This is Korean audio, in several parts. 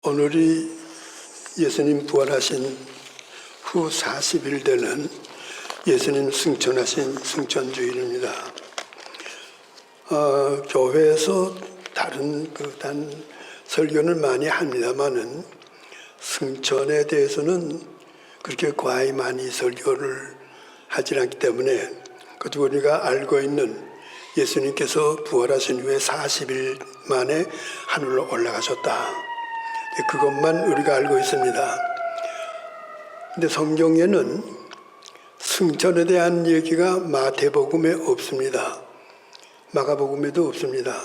오늘이 예수님 부활하신 후 40일 되는 예수님 승천하신 승천주일입니다. 교회에서 다른 설교는 많이 합니다만은 승천에 대해서는 그렇게 과히 많이 설교를 하지 않기 때문에 그리고 우리가 알고 있는 예수님께서 부활하신 후에 40일 만에 하늘로 올라가셨다. 그것만 우리가 알고 있습니다. 근데 성경에는 승천에 대한 얘기가 마태복음에 없습니다. 마가복음에도 없습니다.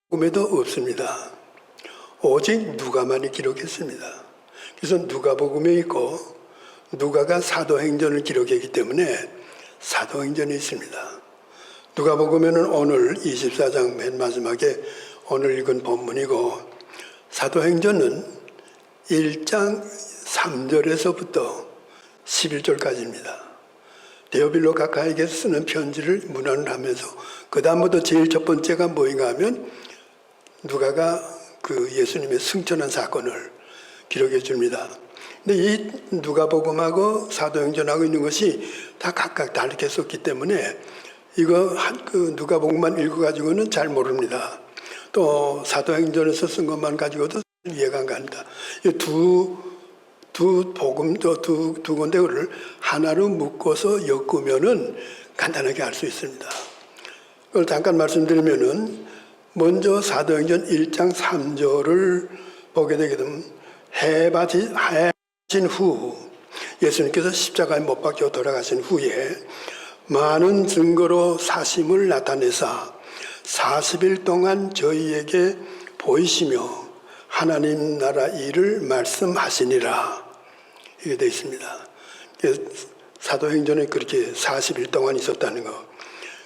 복음에도 없습니다. 오직 누가만이 기록했습니다. 그래서 누가복음에 있고 누가가 사도행전을 기록했기 때문에 사도행전에 있습니다. 누가복음에는 오늘 24장 맨 마지막에 오늘 읽은 본문이고 사도행전은 1장 3절에서부터 11절까지입니다. 데오빌로 각하에게 쓰는 편지를 문안을 하면서 그 다음부터 제일 첫 번째가 뭐인가 하면 누가가 그 예수님의 승천한 사건을 기록해 줍니다. 근데 이 누가복음하고 사도행전하고 있는 것이 다 각각 다르게 썼기 때문에 이거 누가복음만 읽어가지고는 잘 모릅니다. 또 사도행전에서 쓴 것만 가지고도 이해가 안 갑니다. 이 두 복음, 두 군데를 하나로 묶어서 엮으면은 간단하게 알 수 있습니다. 그걸 잠깐 말씀드리면은 먼저 사도행전 1장 3절을 보게 되게 되면 해바진 후 예수님께서 십자가에 못 박혀 돌아가신 후에 많은 증거로 사심을 나타내사 40일 동안 저희에게 보이시며 하나님 나라 일을 말씀하시니라 이게 되어 있습니다. 사도행전에 그렇게 40일 동안 있었다는 거.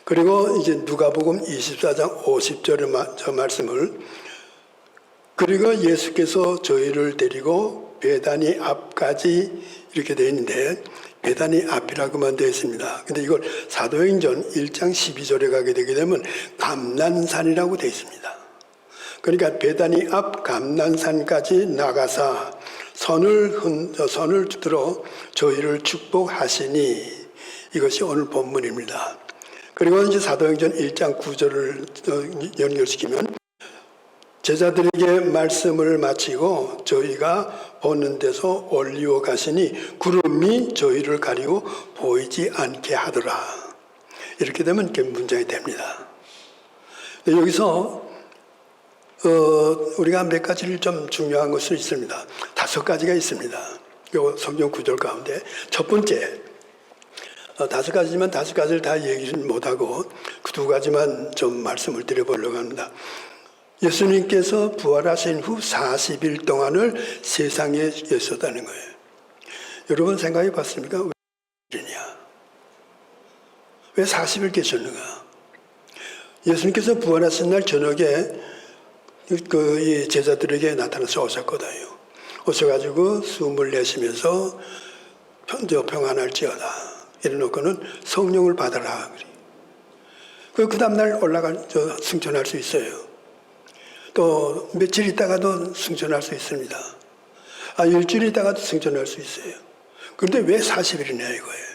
그리고 이제 누가복음 24장 50절의 저 말씀을 그리고 예수께서 저희를 데리고 베다니 앞까지 이렇게 되어 있는데 베다니 앞이라고만 되어 있습니다. 근데 이걸 사도행전 1장 12절에 가게 되게 되면 감난산이라고 되어 있습니다. 그러니까 베다니 앞 감난산까지 나가사 선을 들어 저희를 축복하시니 이것이 오늘 본문입니다. 그리고 이제 사도행전 1장 9절을 연결시키면 제자들에게 말씀을 마치고 저희가 보는 데서 올리어 가시니 구름이 저희를 가리고 보이지 않게 하더라. 이렇게 되면 이렇게 문장이 됩니다. 여기서 우리가 몇 가지를 좀 중요한 것이 있습니다. 5가지가 있습니다. 요 성경 구절 가운데 첫 번째 5가지지만 5가지를 다 얘기를 못하고 그 2가지만 좀 말씀을 드려보려고 합니다. 예수님께서 부활하신 후 40일 동안을 세상에 계셨다는 거예요. 여러분 생각해 봤습니까? 왜 40일 계셨는가? 예수님께서 부활하신 날 저녁에 이 제자들에게 나타나서 오셨거든요. 오셔가지고 숨을 내쉬면서 평안할지어다 이래놓고는 성령을 받아라. 그 다음날 승천할 수 있어요. 또 며칠 있다가도 승천할 수 있습니다. 일주일 있다가도 승천할 수 있어요. 그런데 왜 40일이냐 이거예요.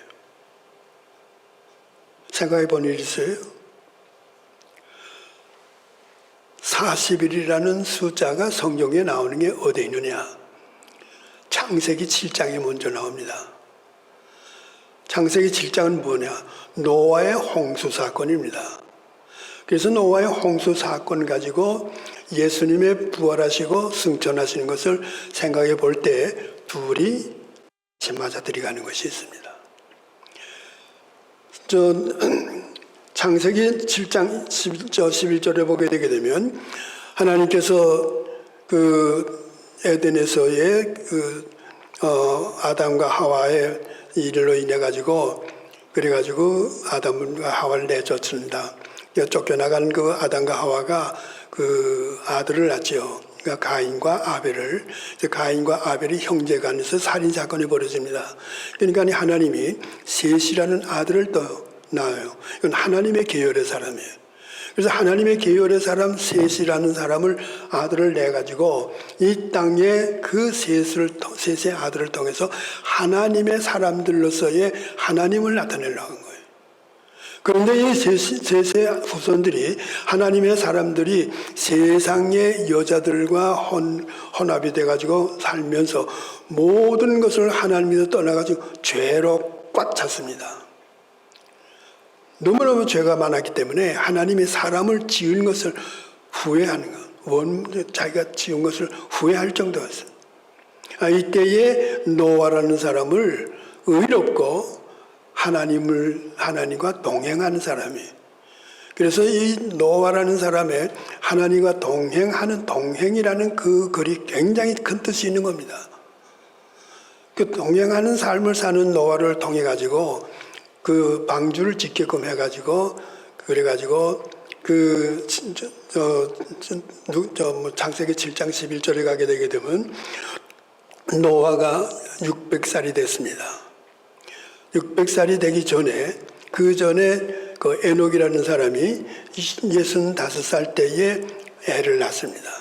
생각해 본 일 있어요? 40일이라는 숫자가 성경에 나오는 게 어디에 있느냐? 창세기 7장에 먼저 나옵니다. 창세기 7장은 뭐냐? 노아의 홍수 사건입니다. 그래서 노아의 홍수 사건 가지고 예수님의 부활하시고 승천하시는 것을 생각해 볼 때 둘이 맞아 들어가는 것이 있습니다. 창세기 7장 11절에 보게 되게 되면 하나님께서 그 에덴에서의 아담과 하와의 일로 인해 가지고 그래가지고 아담과 하와를 내쫓습니다. 쫓겨나간 그 아담과 하와가 그 아들을 낳죠. 그러니까 가인과 아벨을. 가인과 아벨이 형제간에서 살인사건이 벌어집니다. 그러니까 하나님이 셋이라는 아들을 또 낳아요. 이건 하나님의 계열의 사람이에요. 그래서 하나님의 계열의 사람 셋이라는 사람을 아들을 내 가지고 이 땅에 그 셋의 아들을 통해서 하나님의 사람들로서의 하나님을 나타내려고 한 거예요. 그런데 이 셋의 후손들이 하나님의 사람들이 세상의 여자들과 혼합이 돼가지고 살면서 모든 것을 하나님에서 떠나가지고 죄로 꽉 찼습니다. 너무너무 죄가 많았기 때문에 하나님이 사람을 지은 것을 후회하는 것, 자기가 지은 것을 후회할 정도였어요. 이때에 노아라는 사람을 의롭고 하나님과 동행하는 사람이에요. 그래서 이 노아라는 사람의 하나님과 동행하는 동행이라는 그 글이 굉장히 큰 뜻이 있는 겁니다. 그 동행하는 삶을 사는 노아를 통해 가지고 그 방주를 짓게끔 해가지고 그래가지고 창세기 7장 11절에 가게 되게 되면 노아가 600살이 됐습니다. 600살이 되기 전에 그 전에 그 에녹이라는 사람이 65살 때에 애를 낳습니다.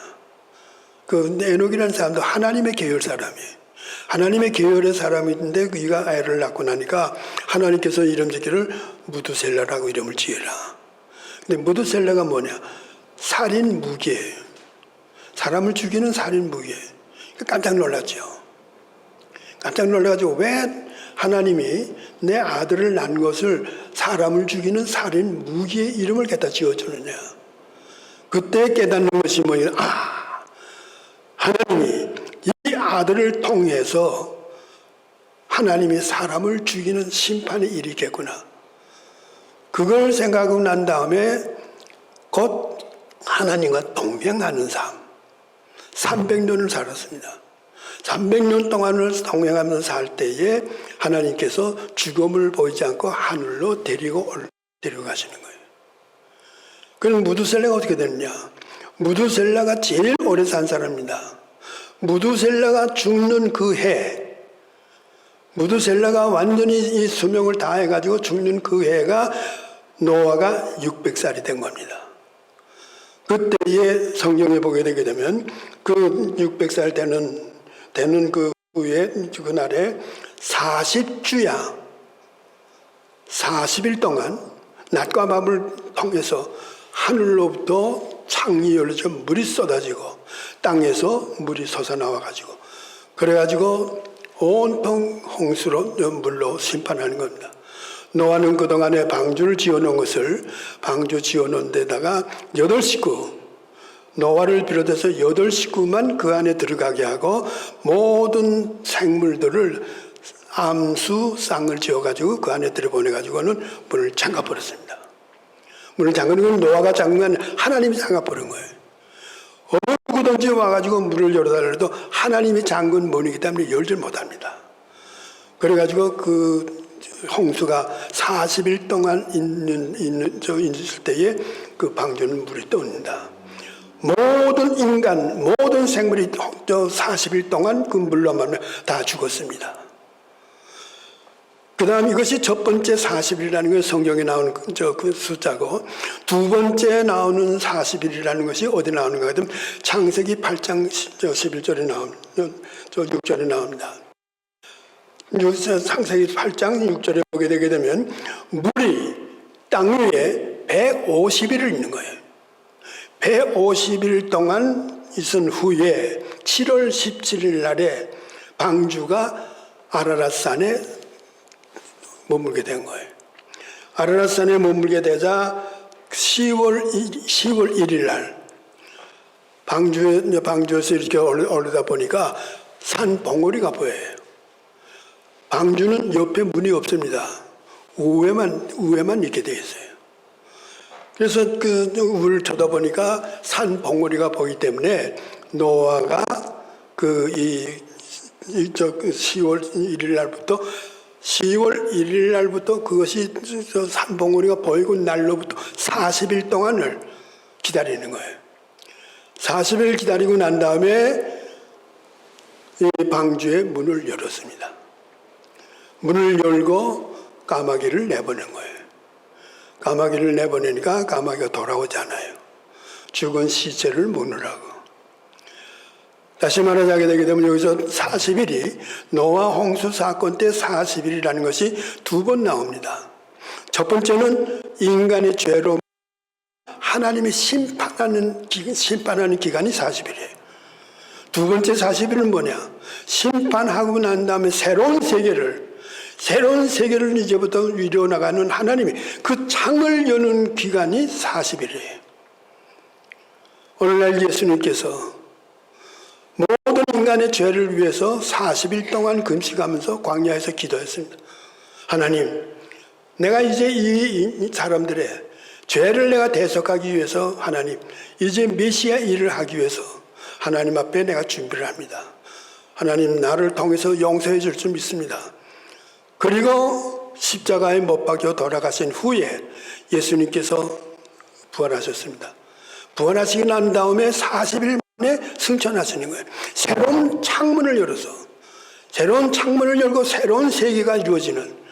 그 에녹이라는 사람도 하나님의 계열 사람이에요. 하나님의 계열의 사람인데 그가 애를 낳고 나니까 하나님께서 이름 짓기를 무두셀라라고 이름을 지으라. 근데 무두셀라가 뭐냐? 살인 무기예요. 사람을 죽이는 살인 무기예요. 깜짝 놀랐죠. 깜짝 놀라가지고 왜 하나님이 내 아들을 낳은 것을 사람을 죽이는 살인 무기의 이름을 갖다 지어주느냐. 그때 깨닫는 것이 뭐냐. 하나님이 이 아들을 통해서 하나님이 사람을 죽이는 심판이 일이겠구나. 그걸 생각하고 난 다음에 곧 하나님과 동행하는 삶. 300년을 살았습니다. 300년 동안을 동행하면서 살 때에 하나님께서 죽음을 보이지 않고 하늘로 데려가시는 거예요. 그럼 무두셀라가 어떻게 됐느냐? 무두셀라가 제일 오래 산 사람입니다. 무두셀라가 죽는 그 해, 무두셀라가 완전히 이 수명을 다해가지고 죽는 그 해가 노아가 600살이 된 겁니다. 그때에 성경에 보게 되게 되면 그 600살 되는 그 후에 그날에 40주야 40일 동안 낮과 밤을 통해서 하늘로부터 창이 열려져 물이 쏟아지고 땅에서 물이 솟아나와 가지고 그래가지고 온통 홍수로 물로 심판하는 겁니다. 노아는 그동안에 방주를 지어놓은 것을 방주 지어놓은 데다가 8식구 노아를 비롯해서 8식구만 그 안에 들어가게 하고 모든 생물들을 암수 쌍을 지어가지고 그 안에 들여보내가지고는 문을 잠가버렸습니다. 문을 잠그는 건 노아가 잠근 건 하나님이 잠가버린 거예요. 어느 누구든지 와가지고 문을 열어달라도 하나님이 잠근 문이기 때문에 열질 못합니다. 그래가지고 그 홍수가 40일 동안 있을 때에 그 방주는 물이 떠옵니다. 모든 인간, 모든 생물이 40일 동안 그 물로만 다 죽었습니다. 그 다음 이것이 첫 번째 40일이라는 건 성경에 나오는 그 숫자고 두 번째 나오는 40일이라는 것이 어디 나오는가 하면 창세기 8장 11절에 나옵니다. 6절에 나옵니다. 창세기 8장 6절에 보게 되게 되면 물이 땅 위에 150일을 있는 거예요. 150일 동안 있은 후에 7월 17일 날에 방주가 아라랏산에 머물게 된 거예요. 아라랏산에 머물게 되자 10월 1일 날 방주에서 이렇게 올라다 보니까 산 봉우리가 보여요. 방주는 옆에 문이 없습니다. 우회만 있게 되어 있어요. 그래서 그 우를 쳐다보니까 산 봉우리가 보이기 때문에 노아가 10월 1일 날부터 10월 1일 날부터 그것이 산 봉우리가 보이고 날로부터 40일 동안을 기다리는 거예요. 40일 기다리고 난 다음에 이 방주의 문을 열었습니다. 문을 열고 까마귀를 내보낸 거예요. 까마귀를 내보내니까 까마귀가 돌아오잖아요. 죽은 시체를 먹느라고. 다시 말하자게 되게 되면 여기서 40일이 노아 홍수 사건 때 40일이라는 것이 두 번 나옵니다. 첫 번째는 인간의 죄로 하나님이 심판하는 기간이 40일이에요. 두 번째 40일은 뭐냐? 심판하고 난 다음에 새로운 세계를 이제부터 이루어나가는 하나님이 그 창을 여는 기간이 40일이에요. 오늘날 예수님께서 모든 인간의 죄를 위해서 40일 동안 금식하면서 광야에서 기도했습니다. 하나님, 내가 이제 이 사람들의 죄를 내가 대속하기 위해서 하나님, 이제 메시아 일을 하기 위해서 하나님 앞에 내가 준비를 합니다. 하나님, 나를 통해서 용서해 줄 줄 믿습니다. 그리고 십자가에 못 박혀 돌아가신 후에 예수님께서 부활하셨습니다. 부활하시고 난 다음에 40일 만에 승천하시는 거예요. 새로운 창문을 열어서, 새로운 창문을 열고 새로운 세계가 이루어지는,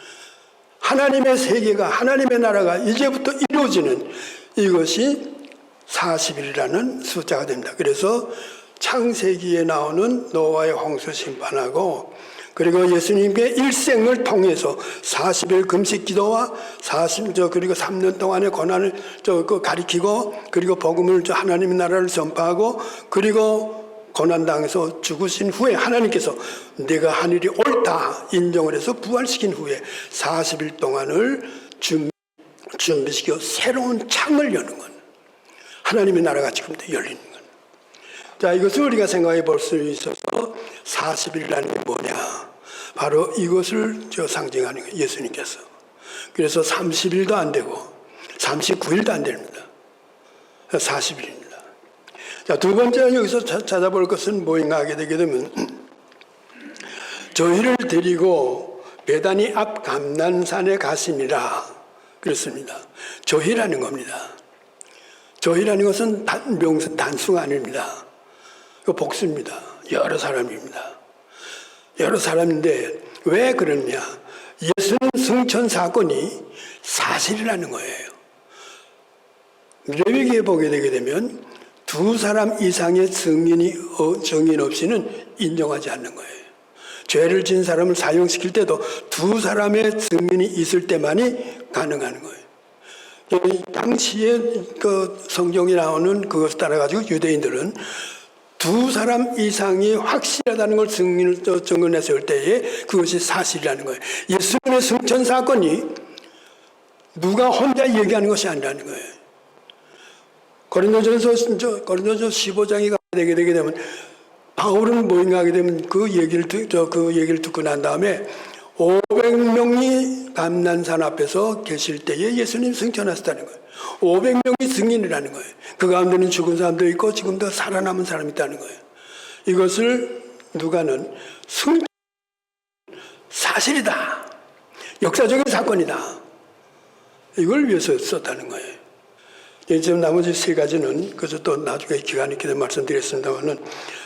하나님의 세계가, 하나님의 나라가 이제부터 이루어지는, 이것이 40일이라는 숫자가 됩니다. 그래서 창세기에 나오는 노아의 홍수 심판하고, 그리고 예수님의 일생을 통해서 40일 금식 기도와 그리고 3년 동안의 고난을 가리키고, 그리고 복음을 하나님의 나라를 전파하고, 그리고 고난당해서 죽으신 후에 하나님께서 내가 한 일이 옳다 인정을 해서 부활시킨 후에 40일 동안을 준비시켜 새로운 창을 여는 것. 하나님의 나라가 지금도 열리는 것. 자, 이것을 우리가 생각해 볼 수 있어서 40일이라는 게 뭐냐? 바로 이것을 상징하는 거예요, 예수님께서. 그래서 30일도 안 되고 39일도 안 됩니다. 40일입니다. 자, 두 번째 여기서 찾아볼 것은 뭐인가 하게 되게 되면 저희를 데리고 베다니 앞 감난산에 가시니라 그렇습니다. 저희라는 겁니다. 저희라는 것은 단수가 아닙니다. 그 복수입니다. 여러 사람입니다. 여러 사람인데 왜 그러냐? 예수님 승천 사건이 사실이라는 거예요. 레위기에 보게 되게 되면 두 사람 이상의 증인 없이는 인정하지 않는 거예요. 죄를 지은 사람을 사형시킬 때도 두 사람의 증인이 있을 때만이 가능한 거예요. 당시에 그 성경에 나오는 그것을 따라가지고 유대인들은 두 사람 이상이 확실하다는 걸 증언했을 때에 그것이 사실이라는 거예요. 예수님의 승천 사건이 누가 혼자 얘기하는 것이 아니라는 거예요. 고린도전서 15장이 되게 되면 바울은 뭐인가 하게 되면 그 얘기를 듣고 난 다음에 500명이 감난산 앞에서 계실 때에 예수님 승천하셨다는 거예요. 500명이 증인이라는 거예요. 그 가운데는 죽은 사람도 있고 지금도 살아남은 사람이 있다는 거예요. 이것을 누가는 사실이다. 역사적인 사건이다. 이걸 위해서 썼다는 거예요. 지금 나머지 세 가지는 그래서 또 나중에 기간이 있게 되면 말씀드리겠습니다만은,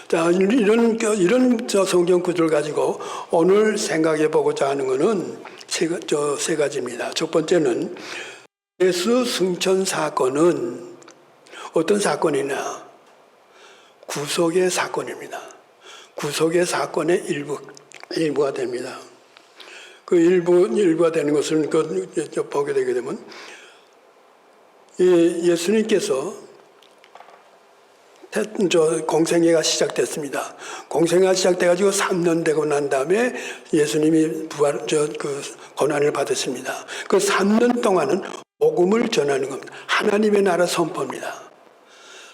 자, 이런 성경 구조를 가지고 오늘 생각해 보고자 하는 것은 세 가지입니다. 첫 번째는 예수 승천 사건은 어떤 사건이냐? 구속의 사건입니다. 구속의 사건의 일부가 됩니다. 그 일부가 되는 것을 보게 되게 되면 예수님께서 공생애가 시작됐습니다. 공생애가 시작돼가지고 3년 되고 난 다음에 예수님이 고난을 받으십니다. 그 3년 동안은 복음을 전하는 겁니다. 하나님의 나라 선포입니다.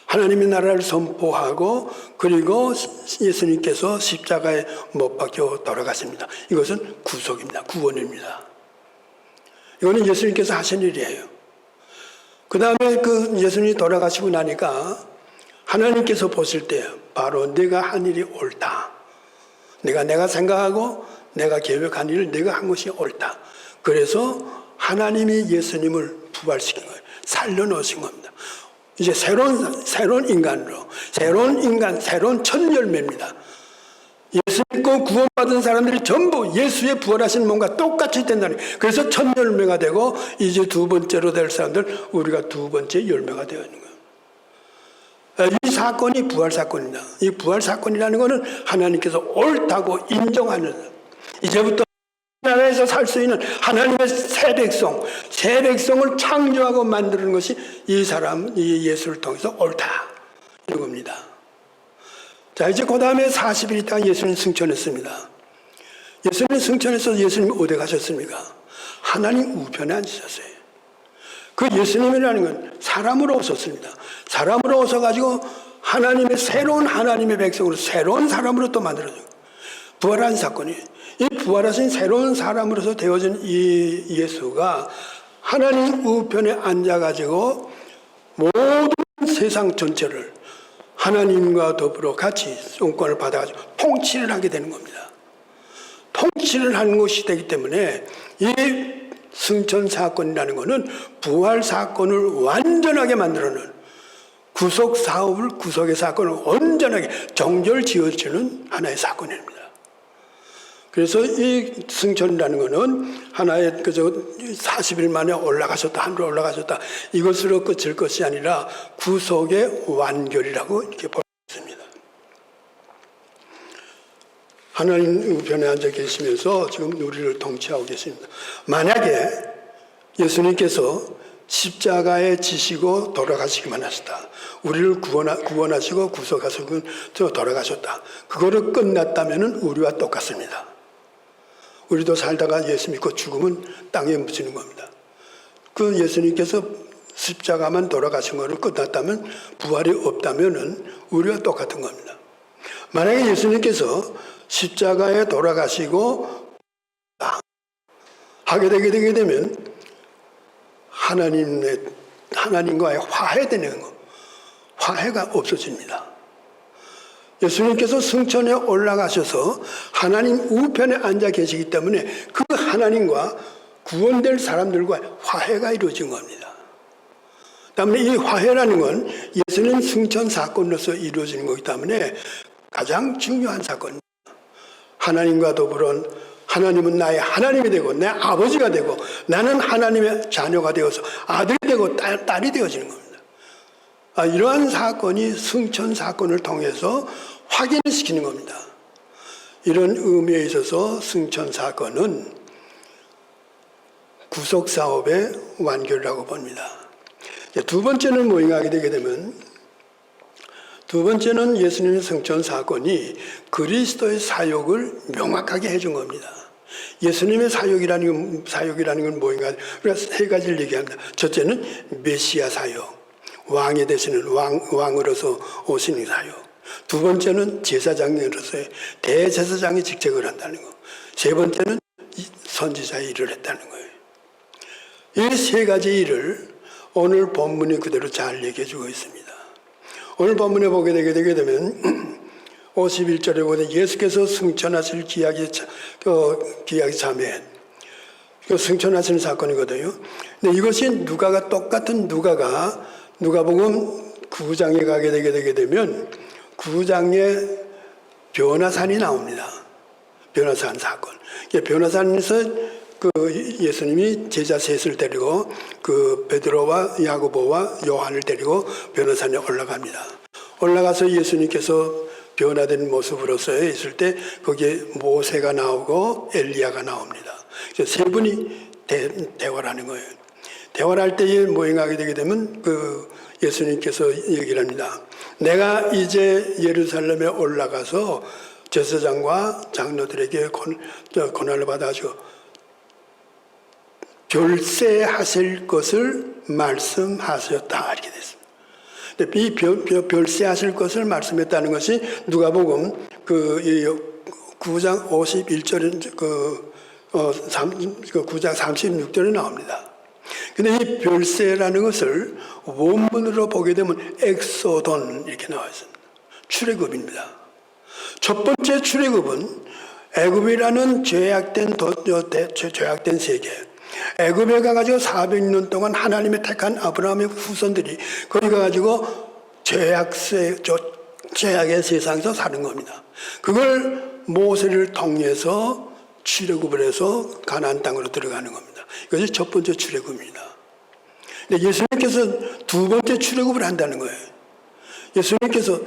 하나님의 나라를 선포하고 그리고 예수님께서 십자가에 못 박혀 돌아가십니다. 이것은 구속입니다. 구원입니다. 이거는 예수님께서 하신 일이에요. 그 다음에 그 예수님이 돌아가시고 나니까 하나님께서 보실 때 바로 내가 한 일이 옳다. 내가 생각하고 내가 계획한 일을 내가 한 것이 옳다. 그래서 하나님이 예수님을 부활시킨 거예요. 살려놓으신 겁니다. 이제 새로운 인간으로, 새로운 첫 열매입니다. 예수 믿고 구원받은 사람들이 전부 예수의 부활하신 몸과 똑같이 된다는 거예요. 그래서 첫 열매가 되고 이제 두 번째로 될 사람들, 우리가 두 번째 열매가 되어 있는 거예요. 이 사건이 부활 사건입니다. 이 부활 사건이라는 것은 하나님께서 옳다고 인정하는, 이제부터 나라에서 살 수 있는 하나님의 새 백성을 창조하고 만드는 것이 이 사람, 이 예수를 통해서 옳다, 이런 겁니다. 자, 이제 그 다음에 40일 있다가 예수님 승천했습니다. 예수님 승천해서 예수님 어디 가셨습니까? 하나님 우편에 앉으셨어요. 그 예수님이라는 건 사람으로 오셨습니다. 사람으로 오셔가지고 하나님의 새로운 하나님의 백성으로, 새로운 사람으로 또 만들어져요. 부활한 사건이, 이 부활하신 새로운 사람으로서 되어진 이 예수가 하나님 우편에 앉아가지고 모든 세상 전체를 하나님과 더불어 같이 영권을 받아가지고 통치를 하게 되는 겁니다. 통치를 하는 것이 되기 때문에 이 승천 사건이라는 것은 부활 사건을 완전하게 만들어놓은, 구속 사업을, 구속의 사건을 온전하게 정결 지어주는 하나의 사건입니다. 그래서 이 승천이라는 것은 하나의 그저 40일 만에 올라가셨다, 하늘로 올라가셨다, 이것으로 끝일 것이 아니라 구속의 완결이라고 이렇게 볼 수 있습니다. 하나님 우편에 앉아 계시면서 지금 우리를 통치하고 계십니다. 만약에 예수님께서 십자가에 지시고 돌아가시기만 하셨다, 우리를 구원하시고 구속하시고 돌아가셨다, 그거를 끝났다면 우리와 똑같습니다. 우리도 살다가 예수 믿고 죽으면 땅에 묻히는 겁니다. 그 예수님께서 십자가만 돌아가신 것을 끝났다면, 부활이 없다면 우리와 똑같은 겁니다. 만약에 예수님께서 십자가에 돌아가시고 하게 되게 되면 하나님과의 화해되는 것, 화해가 없어집니다. 예수님께서 승천에 올라가셔서 하나님 우편에 앉아 계시기 때문에 그 하나님과 구원될 사람들과 화해가 이루어진 겁니다. 때문에 이 화해라는 건 예수님 승천 사건으로서 이루어지는 거기 때문에 가장 중요한 사건입니다. 하나님과 더불어 하나님은 나의 하나님이 되고 내 아버지가 되고 나는 하나님의 자녀가 되어서 아들이 되고 딸이 되어지는 겁니다. 이러한 사건이 승천 사건을 통해서 확인시키는 겁니다. 이런 의미에 있어서 승천 사건은 구속 사업의 완결이라고 봅니다. 두 번째는 뭐인가 하게 되게 되면, 두 번째는 예수님의 승천 사건이 그리스도의 사역을 명확하게 해준 겁니다. 예수님의 사역이라는 건 뭐인가? 우리가 세 가지를 얘기합니다. 첫째는 메시아 사역, 왕이 되시는 왕으로서 오시는 사역. 두 번째는 제사장으로서의 대제사장의 직책을 한다는 것. 세 번째는 선지자의 일을 했다는 거예요. 이 세 가지 일을 오늘 본문이 그대로 잘 얘기해 주고 있습니다. 오늘 본문에 보게 되게 되면 51절에 보면 예수께서 승천하실 기약이 참회, 승천하시는 사건이거든요. 근데 이것이 누가가 똑같은 누가복음 9장에 가게 되게 되면 9장에 변화산이 나옵니다. 변화산 사건. 변화산에서 그 예수님이 제자 셋을 데리고 그 베드로와 야고보와 요한을 데리고 변화산에 올라갑니다. 올라가서 예수님께서 변화된 모습으로서 있을 때 거기에 모세가 나오고 엘리야가 나옵니다. 그래서 세 분이 대화를 하는 거예요. 대화를 할 때에 모행하게 되게 되면 그 예수님께서 얘기를 합니다. 내가 이제 예루살렘에 올라가서 제사장과 장로들에게 고난을 받아가지고 별세하실 것을 말씀하셨다, 이렇게 됐습니다. 이 별세하실 것을 말씀했다는 것이 누가복음 9장 51절인 9장 36절에 나옵니다. 근데 이 별세라는 것을 원문으로 보게 되면 엑소돈 이렇게 나와 있습니다. 출애굽입니다. 첫 번째 출애굽은 애굽이라는 죄악된 세계, 애굽에 가가지고 400년 동안 하나님의 택한 아브라함의 후손들이 거기 가가지고 죄악의 세상에서 사는 겁니다. 그걸 모세를 통해서 출애굽을 해서 가나안 땅으로 들어가는 겁니다. 이것이 첫 번째 출애굽입니다. 근데 예수님께서 두 번째 출애굽을 한다는 거예요. 예수님께서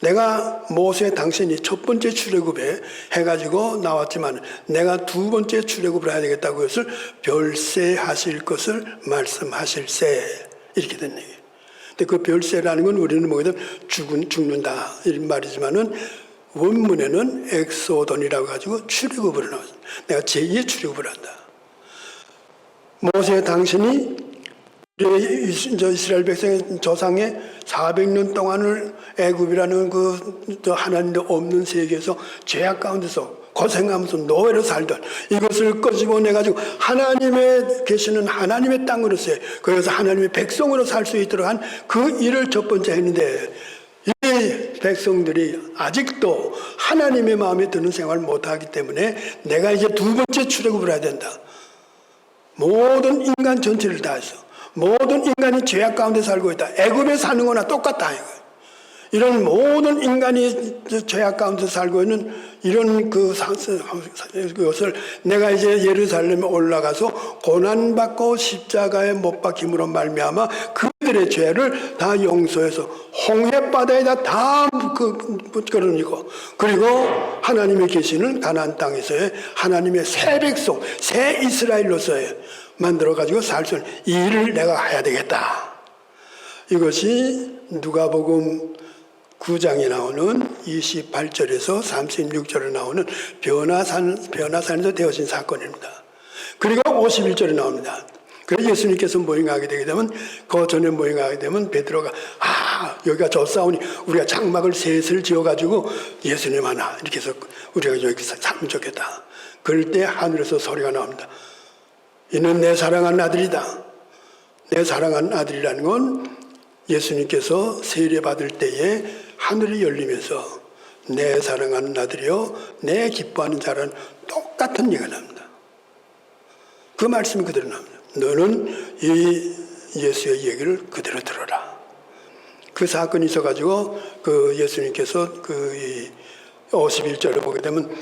내가 모세 당신이 첫 번째 출애굽에 해가지고 나왔지만 내가 두 번째 출애굽을 해야 되겠다고 그것을 별세하실 것을 말씀하실세 이렇게 된 얘기예요. 근데 그 별세라는 건 우리는 뭐든 죽는다 이런 말이지만은 원문에는 엑소돈이라고 가지고 출애굽을 나왔어요. 내가 제2의 출애굽을 한다. 모세 당신이 이스라엘 백성의 조상의 400년 동안을 애굽이라는 그 하나님도 없는 세계에서 죄악 가운데서 고생하면서 노예로 살던 이것을 끄집어내가지고 하나님의 계시는 하나님의 땅으로서의 그래서 하나님의 백성으로 살 수 있도록 한 그 일을 첫 번째 했는데 이 백성들이 아직도 하나님의 마음에 드는 생활을 못하기 때문에 내가 이제 두 번째 출애굽을 해야 된다. 모든 인간 전체를 다해서 모든 인간이 죄악 가운데 살고 있다. 애굽에 사는 거나 똑같다. 이런 모든 인간이 죄악 가운데 살고 있는 이런 그것을 내가 이제 예루살렘에 올라가서 고난받고 십자가에 못 박힘으로 말미암아 그들의 죄를 다 용서해서 홍해바다에다 다 끌어내고 그리고 하나님이 계시는 가나안 땅에서의 하나님의 새 백성, 새 이스라엘로서의 만들어가지고 살 수 있는 이 일을 내가 해야 되겠다. 이것이 누가복음 9장에 나오는 28절에서 36절에 나오는 변화산에서 되어진 사건입니다. 그리고 51절에 나옵니다. 그래서 예수님께서 모임하게 되게 되면 그 전에 모임하게 되면 베드로가 여기가 좁사오니 우리가 장막을 셋을 지어가지고 예수님 하나 이렇게 해서 우리가 여기서 살면 좋겠다. 그럴 때 하늘에서 소리가 나옵니다. 이는 내 사랑하는 아들이다. 내 사랑하는 아들이라는 건 예수님께서 세례받을 때에 하늘이 열리면서 내 사랑하는 아들이요 내 기뻐하는 자라는 똑같은 얘기가 납니다. 그 말씀이 그대로 납니다. 너는 이 예수의 얘기를 그대로 들어라. 그 사건이 있어가지고 그 예수님께서 그 51절을 보게 되면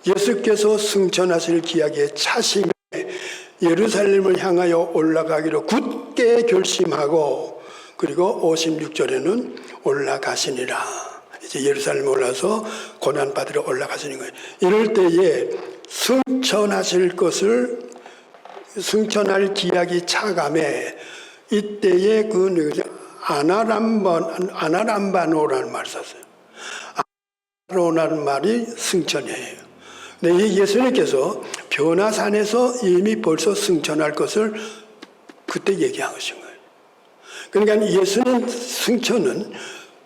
예수께서 승천하실 기약에 차심에 예루살렘을 향하여 올라가기로 굳게 결심하고 그리고 56절에는 올라가시니라. 이제 예루살렘에 올라서 고난받으러 올라가시는 거예요. 이럴 때에 승천할 기약이 차감해 이때에 그 아나람바노라는 말을 썼어요. 아나라는 말이 승천이에요. 근데 이 예수님께서 변화산에서 이미 벌써 승천할 것을 그때 얘기한 것인 거예요. 그러니까 예수님 승천은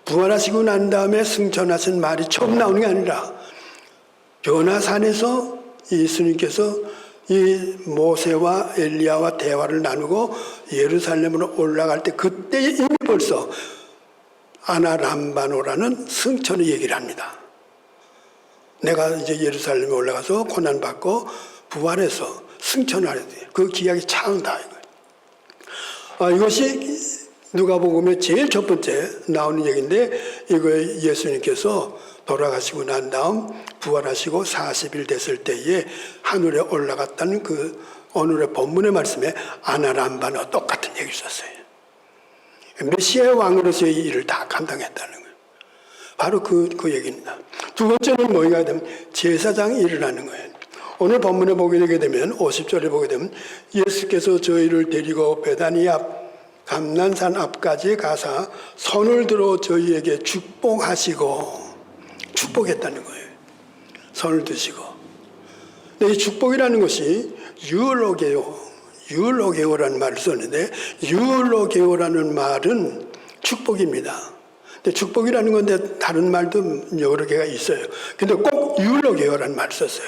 부활하시고 난 다음에 승천하신 말이 처음 나오는 게 아니라 변화산에서 예수님께서 이 모세와 엘리야와 대화를 나누고 예루살렘으로 올라갈 때 그때 이미 벌써 아나람바노라는 승천의 얘기를 합니다. 내가 이제 예루살렘에 올라가서 고난받고 부활해서 승천하려 돼. 그 기약이 차온다. 이것이 누가복음의 제일 첫 번째 나오는 얘기인데 이거 예수님께서 돌아가시고 난 다음 부활하시고 40일 됐을 때에 하늘에 올라갔다는 그 오늘의 본문의 말씀에 아나람바노 똑같은 얘기를 썼어요. 메시아의 왕으로서의 일을 다 감당했다는 거예요. 바로 그 얘기입니다. 두 번째는 뭐가 되면 제사장 일을 하는 거예요. 오늘 본문에 보게 되게 되면 50절에 보게 되면 예수께서 저희를 데리고 베다니 앞 감난산 앞까지 가사 손을 들어 저희에게 축복했다는 거예요. 손을 드시고. 근데 이 축복이라는 것이 유로게오라는 말을 썼는데 유로게오라는 말은 축복입니다. 근데 축복이라는 건데 다른 말도 여러 개가 있어요. 근데 꼭 유로게오라는 말을 썼어요.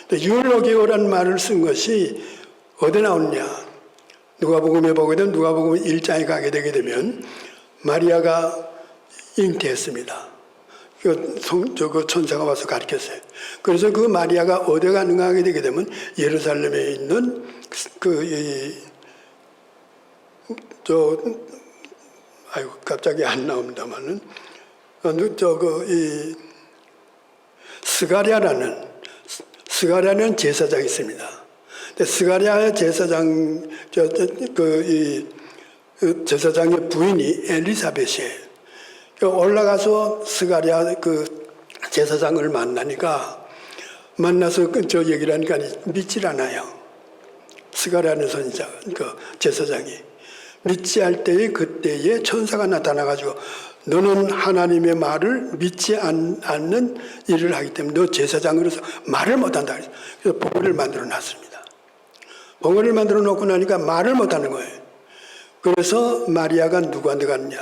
근데 유로게오라는 말을 쓴 것이 어디 나오느냐? 누가복음에 보게 되면 누가복음 1장에 가게 되게 되면 마리아가 잉태했습니다. 그 천사가 와서 가르쳤어요. 그래서 그 마리아가 어디 가는가 하게 되게 되면 예루살렘에 있는 갑자기 안 나옵니다만은 스가랴는 제사장이 있습니다. 근데 스가랴 제사장 그 제사장의 부인이 엘리사벳이에요. 올라가서 스가랴 그 제사장을 만나서 저 얘기를 하니까 믿질 않아요. 스가랴는 선지자, 그 제사장이 믿지 할 때에 그때에 천사가 나타나가지고 너는 하나님의 말을 믿지 않는 일을 하기 때문에 너 제사장으로서 말을 못한다. 그래서 봉헌을 만들어 놨습니다. 봉헌을 만들어 놓고 나니까 말을 못하는 거예요. 그래서 마리아가 누구한테 갔느냐?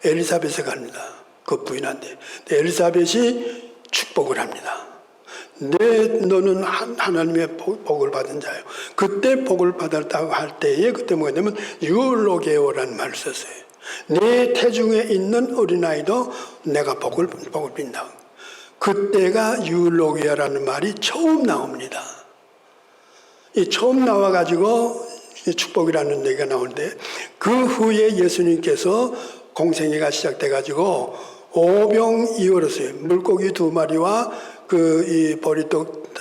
엘리사벳에 갑니다. 그 부인한테. 엘리사벳이 축복을 합니다. 너는 하나님의 복을 받은 자요. 그때 복을 받았다고 할 때에 그때 뭐가 되면 유로게오라는 말을 썼어요. 내 태중에 있는 어린아이도 내가 복을 빈다. 그때가 유로게오라는 말이 처음 나옵니다. 이 처음 나와가지고 축복이라는 얘기가 나오는데 그 후에 예수님께서 공생애가 시작돼가지고 오병이어로서요. 물고기 2마리와 이 보리떡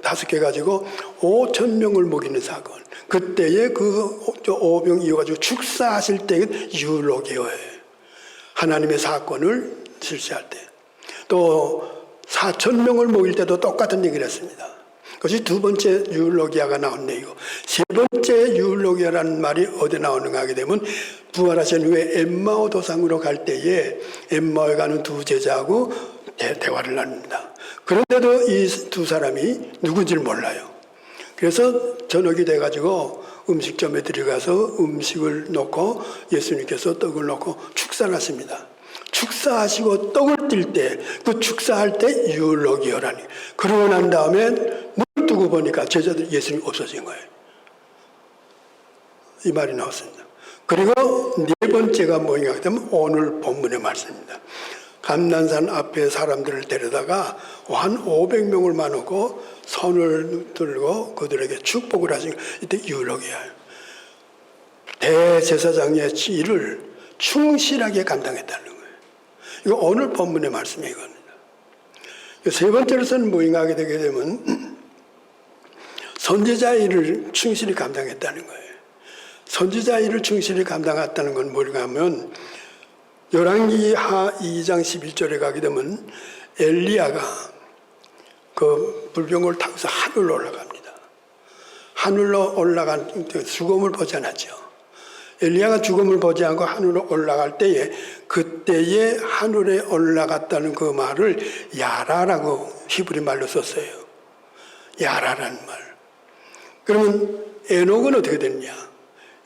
5개 가지고 5,000명을 먹이는 사건. 그때에 그 오병이어가지고 축사하실 때 유로게오예요. 하나님의 사건을 실시할 때. 또 4,000명을 먹일 때도 똑같은 얘기를 했습니다. 그것이 두 번째 유울로기아가 나온 얘기고, 세 번째 유울로기아라는 말이 어디 나오는가 하게 되면 부활하신 후에 엠마오 도상으로 갈 때에 엠마오에 가는 두 제자하고 대화를 나눕니다. 그런데도 이 두 사람이 누군지를 몰라요. 그래서 저녁이 돼가지고 음식점에 들어가서 음식을 놓고 예수님께서 떡을 놓고 축사를 하십니다. 축사하시고 떡을 띨 때, 그 축사할 때 유울로기어라니. 그러고 난 다음에 눈을 뜨고 보니까 제자들 예수님이 없어진 거예요. 이 말이 나왔습니다. 그리고 네 번째가 뭐인가 하면 오늘 본문의 말씀입니다. 감난산 앞에 사람들을 데려다가 한 500명을 만나고 손을 들고 그들에게 축복을 하신 이때 유울로기어예요. 대제사장의 일을 충실하게 감당했다는 거예요. 이거 오늘 본문의 말씀이거든요. 세 번째로서는 뭐인가 하게 되게 되면 선지자 일을 충실히 감당했다는 거예요. 선지자 일을 충실히 감당했다는 건 뭐인가 하면 열왕기하 2장 11절에 가게 되면 엘리야가 그 불병을 타고서 하늘로 올라갑니다. 하늘로 올라간 죽음을 보지 않았죠. 엘리야가 죽음을 보지 않고 하늘로 올라갈 때에 그때에 하늘에 올라갔다는 그 말을 야라라고 히브리 말로 썼어요. 야라라는 말. 그러면 에녹은 어떻게 됐냐?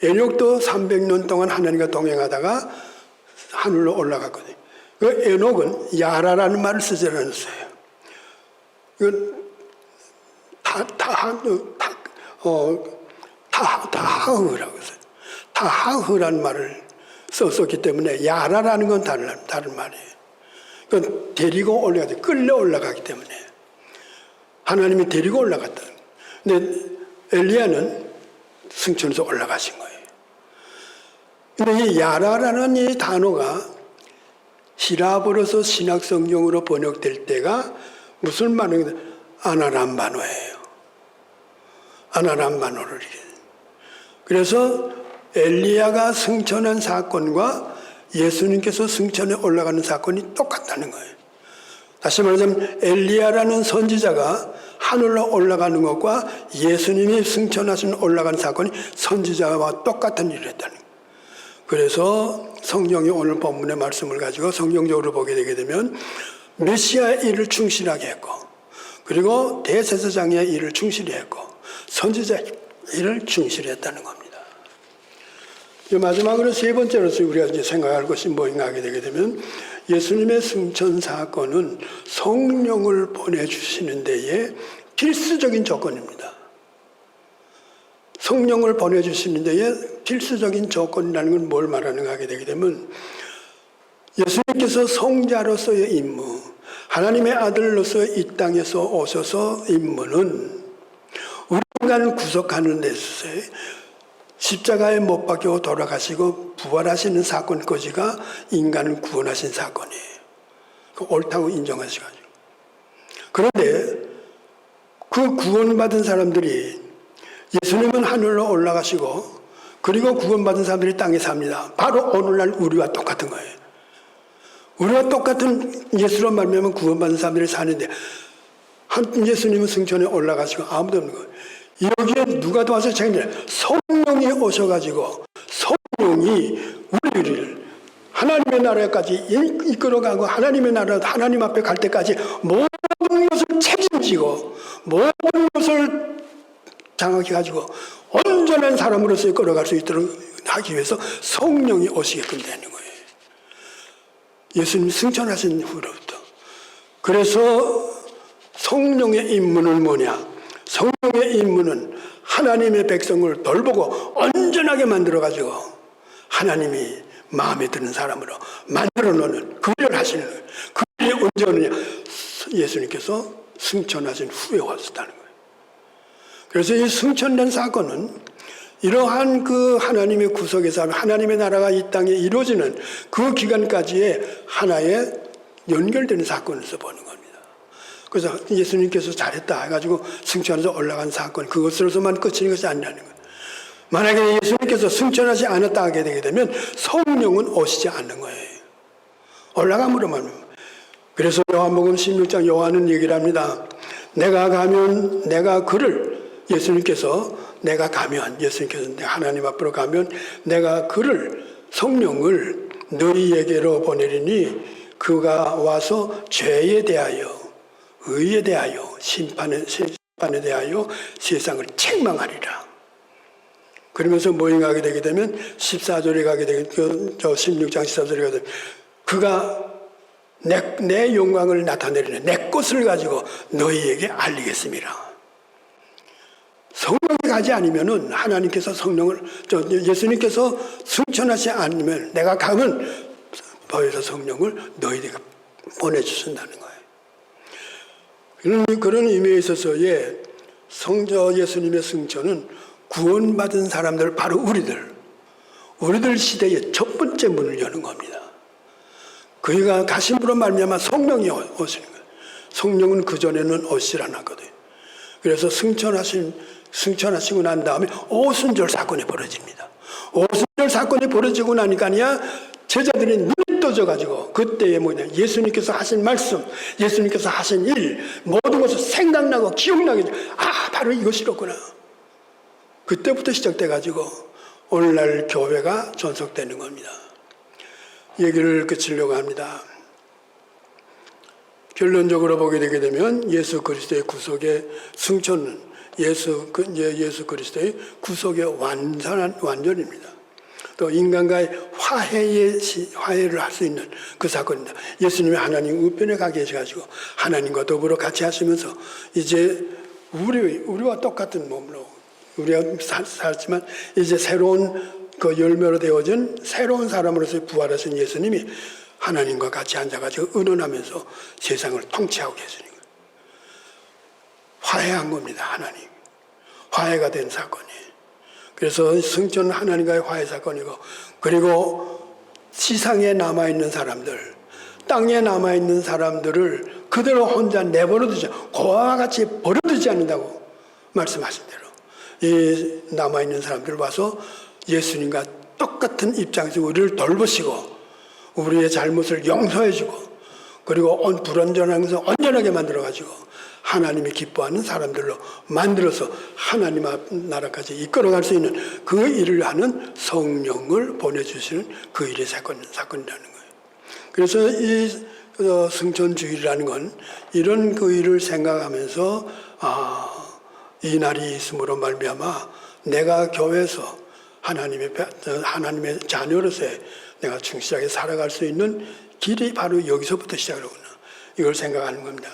에녹도 300년 동안 하나님과 동행하다가 하늘로 올라갔거든요. 그 에녹은 야라라는 말을 쓰지 않았어요. 이건 타하흐라고 했어요. 타하흐라는 말을 썼기 때문에 야라라는 건 다른 말이에요. 그건 데리고 올라가지, 끌려 올라가기 때문에 하나님이 데리고 올라갔다. 근데 엘리야는 승천해서 올라가신 거예요. 근데 이 야라라는 이 단어가 히라브로서 신약성경으로 번역될 때가 무슨 말이냐? 아나람바노예요. 아나람바노를 이게. 그래서 엘리야가 승천한 사건과 예수님께서 승천에 올라가는 사건이 똑같다는 거예요. 다시 말하자면 엘리야라는 선지자가 하늘로 올라가는 것과 예수님이 승천하신 올라가는 사건이 선지자와 똑같은 일을 했다는 거예요. 그래서 성경이 오늘 본문의 말씀을 가지고 성경적으로 보게 되게 되면 메시아의 일을 충실하게 했고, 그리고 대제사장의 일을 충실히 했고, 선지자의 일을 충실히 했다는 겁니다. 마지막으로 세 번째로서 우리가 이제 생각할 것이 뭐인가 하게 되게 되면 예수님의 승천 사건은 성령을 보내주시는 데에 필수적인 조건입니다. 성령을 보내주시는 데에 필수적인 조건이라는 건 뭘 말하는가 하게 되게 되면 예수님께서 성자로서의 임무, 하나님의 아들로서 이 땅에서 오셔서 임무는 우리 인간을 구속하는 데 있어서 십자가에 못 박혀 돌아가시고 부활하시는 사건까지가 인간을 구원하신 사건이에요. 그 옳다고 인정하셔가지고. 그런데 그 구원받은 사람들이 예수님은 하늘로 올라가시고 그리고 구원받은 사람들이 땅에 삽니다. 바로 오늘날 우리와 똑같은 거예요. 우리와 똑같은 예수로 말미암아 구원받은 사람들이 사는데 예수님은 승천에 올라가시고 아무도 없는 거예요. 여기에 누가 도와서 책임져요? 성령이 오셔가지고 성령이 우리를 하나님의 나라까지 이끌어가고 하나님의 나라 하나님 앞에 갈 때까지 모든 것을 책임지고 모든 것을 장악해 가지고 온전한 사람으로서 끌어갈 수 있도록 하기 위해서 성령이 오시게끔 되는 거예요. 예수님 승천하신 후로부터. 그래서 성령의 임무는 뭐냐? 성령의 임무는 하나님의 백성을 돌보고 온전하게 만들어 가지고 하나님이 마음에 드는 사람으로 만들어 놓는 그 일을 하시는 거예요. 그 일이 언제 오느냐? 예수님께서 승천하신 후에 왔었다는 거예요. 그래서 이 승천된 사건은 이러한 그 하나님의 구속에서 하나님의 나라가 이 땅에 이루어지는 그 기간까지의 하나의 연결되는 사건에서 보는 겁니다. 그래서 예수님께서 잘했다 해가지고 승천해서 올라간 사건, 그것으로서만 끝이는 것이 아니라는 거예요. 만약에 예수님께서 승천하지 않았다 하게 되게 되면 성령은 오시지 않는 거예요. 올라감으로만. 그래서 요한복음 16장 요한은 얘기를 합니다. 내가 가면 내가 그를 예수님께서 내가 가면 예수님께서 하나님 앞으로 가면 내가 그를 성령을 너희에게로 보내리니 그가 와서 죄에 대하여 의에 대하여 심판에 대하여 세상을 책망하리라. 그러면서 뭐에 가게 되게 되면 14절에 가게 되게 저 16장 14절에 가게 되면 그가 내 영광을 나타내리는 내 것을 가지고 너희에게 알리겠습니다. 성령이 가지 않으면은 하나님께서 성령을 예수님께서 승천하지 않으면 내가 가면 더해서 성령을 너희에게 보내주신다는 거예요. 그런 의미에 있어서의 성자 예수님의 승천은 구원받은 사람들 바로 우리들 시대의 첫 번째 문을 여는 겁니다. 그가 가심으로 말미암아 성령이 오시는 거예요. 성령은 그전에는 오시질 않았거든요. 그래서 승천하시고 난 다음에 오순절 사건이 벌어집니다. 오순절 사건이 벌어지고 나니까야 제자들이 눈이 떠져가지고 그때에 뭐냐 예수님께서 하신 말씀, 예수님께서 하신 일 모든 것을 생각나고 기억나게 바로 이것이었구나. 그때부터 시작돼가지고 오늘날 교회가 존속되는 겁니다. 얘기를 끝으려고 합니다. 결론적으로 보게 되게 되면 예수 그리스도의 구속의 승천은 예수 그리스도의 구속의 완전입니다. 또 인간과의 화해를 할 수 있는 그 사건입니다. 예수님이 하나님 우편에 가 계셔가지고 하나님과 더불어 같이 하시면서 이제 우리와 똑같은 몸으로 우리가 살지만 이제 새로운 그 열매로 되어진 새로운 사람으로서 부활하신 예수님이 하나님과 같이 앉아가지고 의논하면서 세상을 통치하고 계시는 거예요. 화해한 겁니다. 하나님. 화해가 된 사건이에요. 그래서 승천은 하나님과의 화해 사건이고 그리고 세상에 남아있는 사람들 땅에 남아있는 사람들을 그대로 혼자 내버려두지 고아와 같이 버려두지 않는다고 말씀하신 대로 이 남아있는 사람들 와서 예수님과 똑같은 입장에서 우리를 돌보시고 우리의 잘못을 용서해주고 그리고 불완전한 것을 온전하게 만들어가지고 하나님이 기뻐하는 사람들로 만들어서 하나님 앞 나라까지 이끌어갈 수 있는 그 일을 하는 성령을 보내주시는 그 일의 사건이라는 거예요. 그래서 이 승천주일이라는 건 이런 그 일을 생각하면서 이 날이 있음으로 말미암아 내가 교회에서 하나님의 자녀로서의 내가 충실하게 살아갈 수 있는 길이 바로 여기서부터 시작하구나. 이걸 생각하는 겁니다.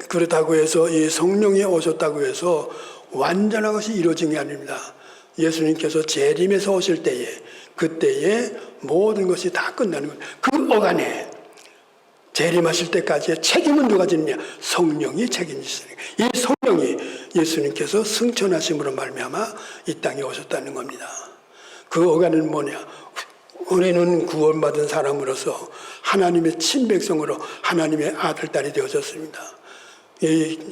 그렇다고 해서 이 성령이 오셨다고 해서 완전한 것이 이루어진 게 아닙니다. 예수님께서 재림에서 오실 때에 그때에 모든 것이 다 끝나는 겁니다. 그 어간에 재림하실 때까지의 책임은 누가 지느냐? 성령이 책임지시는 거예요. 이 성령이 예수님께서 승천하심으로 말미암아 이 땅에 오셨다는 겁니다. 그 어간은 뭐냐? 우리는 구원받은 사람으로서 하나님의 친백성으로 하나님의 아들, 딸이 되어졌습니다.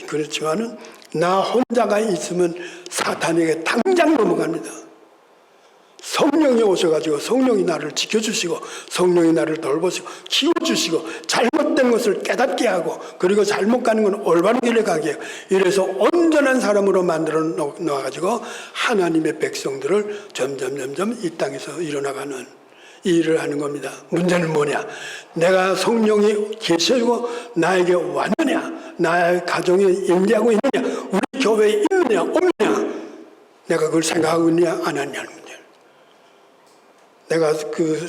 그렇지만은 나 혼자가 있으면 사탄에게 당장 넘어갑니다. 성령이 오셔가지고 성령이 나를 지켜주시고 성령이 나를 돌보시고 키워주시고 잘못된 것을 깨닫게 하고 그리고 잘못 가는 건 올바른 길에 가게 하고 이래서 온전한 사람으로 만들어 놓아가지고 하나님의 백성들을 점점 이 땅에서 일어나가는 이 일을 하는 겁니다. 문제는 뭐냐? 내가 성령이 계시고 나에게 왔느냐? 나의 가정에 임재하고 있느냐? 우리 교회에 있느냐? 없느냐? 내가 그걸 생각하고 있느냐? 안 하느냐는 문제. 내가 그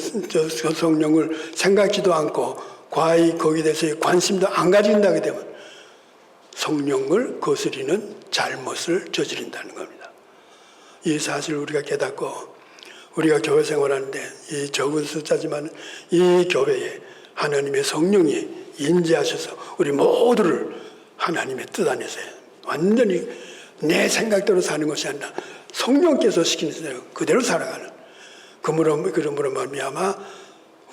성령을 생각지도 않고 과히 거기에 대해서 관심도 안 가진다게 되면 성령을 거스리는 잘못을 저지른다는 겁니다. 이 사실을 우리가 깨닫고 우리가 교회 생활하는데 이 적은 숫자지만 이 교회에 하나님의 성령이 인지하셔서 우리 모두를 하나님의 뜻 안에서 완전히 내 생각대로 사는 것이 아니라 성령께서 시키는 대로 그대로 살아가는 그러므로 말미암아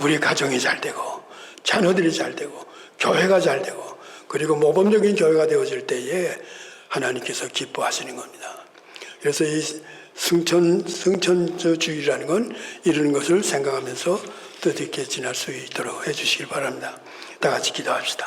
우리 가정이 잘 되고 자녀들이 잘 되고 교회가 잘 되고 그리고 모범적인 교회가 되어질 때에 하나님께서 기뻐하시는 겁니다. 그래서 이 승천주의라는 건 이런 것을 생각하면서 뜻있게 지날 수 있도록 해주시길 바랍니다. 다 같이 기도합시다.